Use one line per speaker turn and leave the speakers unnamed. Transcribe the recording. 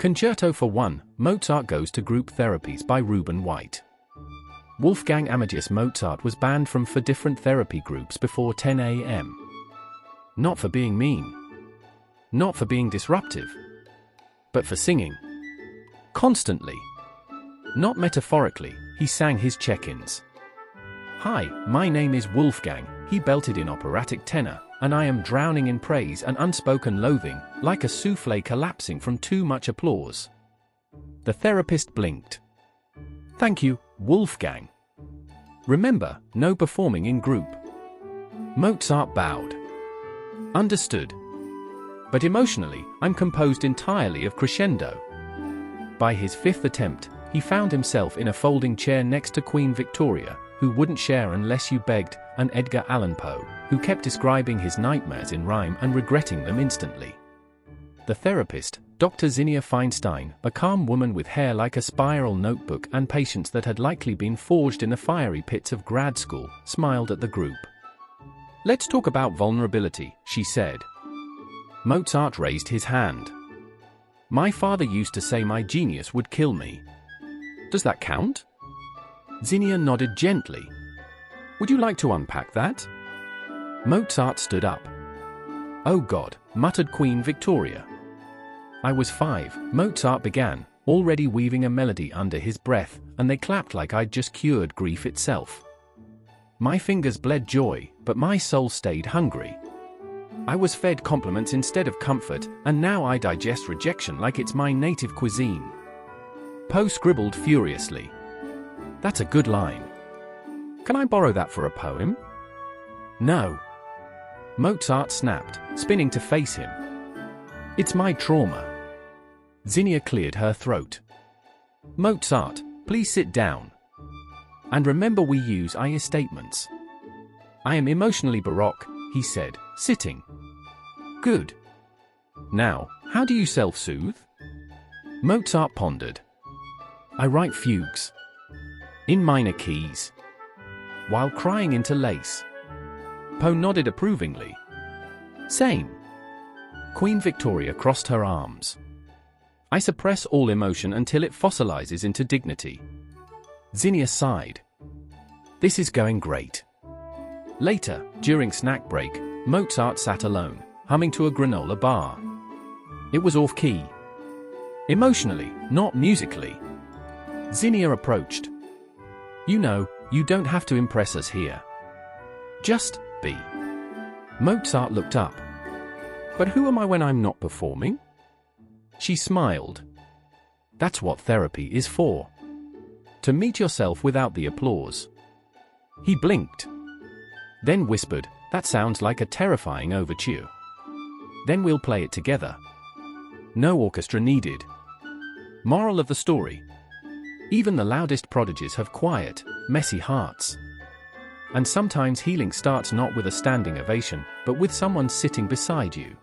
Concerto for One, Mozart Goes to Group Therapies by Ruben White. Wolfgang Amadeus Mozart was banned from 4 different therapy groups before 10 a.m. Not for being mean. Not for being disruptive. But for singing. Constantly. Not metaphorically, he sang his check-ins. "Hi, my name is Wolfgang," he belted in operatic tenor, "and I am drowning in praise and unspoken loathing, like a soufflé collapsing from too much applause." The therapist blinked. "Thank you, Wolfgang. Remember, no performing in group." Mozart bowed. "Understood. But emotionally, I'm composed entirely of crescendo." By his 5th attempt, he found himself in a folding chair next to Queen Victoria, who wouldn't share unless you begged, and Edgar Allan Poe, who kept describing his nightmares in rhyme and regretting them instantly. The therapist, Dr. Zinnia Feinstein, a calm woman with hair like a spiral notebook and patience that had likely been forged in the fiery pits of grad school, smiled at the group. "Let's talk about vulnerability," she said. Mozart raised his hand. "My father used to say my genius would kill me. Does that count?" Zinnia nodded gently. "Would you like to unpack that?" Mozart stood up. "Oh God," muttered Queen Victoria. "I was 5, Mozart began, already weaving a melody under his breath, and they clapped like I'd just cured grief itself. My fingers bled joy, but my soul stayed hungry. I was fed compliments instead of comfort, and now I digest rejection like it's my native cuisine." Poe scribbled furiously. "That's a good line. Can I borrow that for a poem?" "No." Mozart snapped, spinning to face him. "It's my trauma." Zinnia cleared her throat. "Mozart, please sit down. And remember we use I statements." "I am emotionally Baroque," he said, sitting. "Good. Now, how do you self-soothe?" Mozart pondered. "I write fugues. In minor keys. While crying into lace." Poe nodded approvingly. "Same." Queen Victoria crossed her arms. "I suppress all emotion until it fossilizes into dignity." Zinnia sighed. "This is going great." Later, during snack break, Mozart sat alone, humming to a granola bar. It was off-key. Emotionally, not musically. Zinnia approached. "You know, you don't have to impress us here. Just be." Mozart looked up. "But who am I when I'm not performing?" She smiled. "That's what therapy is for. To meet yourself without the applause." He blinked. Then whispered, "That sounds like a terrifying overture. Then we'll play it together. No orchestra needed." Moral of the story: even the loudest prodigies have quiet, messy hearts. And sometimes healing starts not with a standing ovation, but with someone sitting beside you.